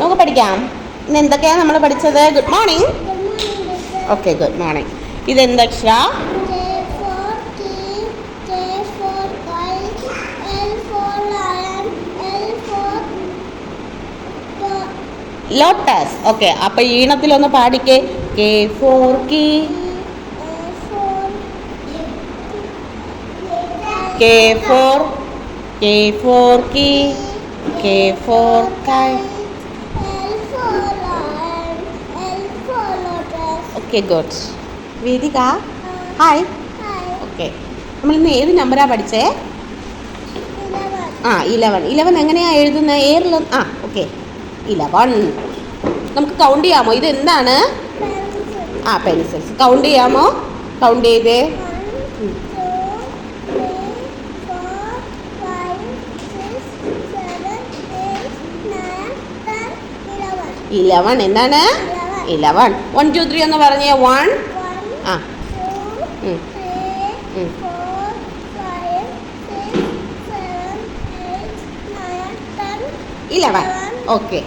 നമുക്ക് പഠിക്കാം. ഇന്ന് എന്തൊക്കെയാണ് നമ്മൾ പഠിച്ചത്? Good morning. Okay, good morning. ഇതെന്തക്ഷര? ലോട്ടസ്. ഓക്കെ, അപ്പൊ ഈണത്തിലൊന്ന് പാടിക്കേ. K for key, K for key, K for kite. Okay, good. Vedika, hi. Okay, നമ്മളിന്ന് ഏത് നമ്പറാണ് പഠിച്ചേ? 11 എങ്ങനെയാണ് എഴുതുന്നത്? ഏറിൽ ഓക്കെ, 11. നമുക്ക് കൗണ്ട് ചെയ്യാമോ? ഇത് എന്താണ്? പെൻസിൽസ്. കൗണ്ട് ചെയ്യാമോ? കൗണ്ട് ചെയ്തേ. 11 എന്താണ്? 11. 1 2 3 എന്ന് പറഞ്ഞേ. 1 11. ഓക്കെ.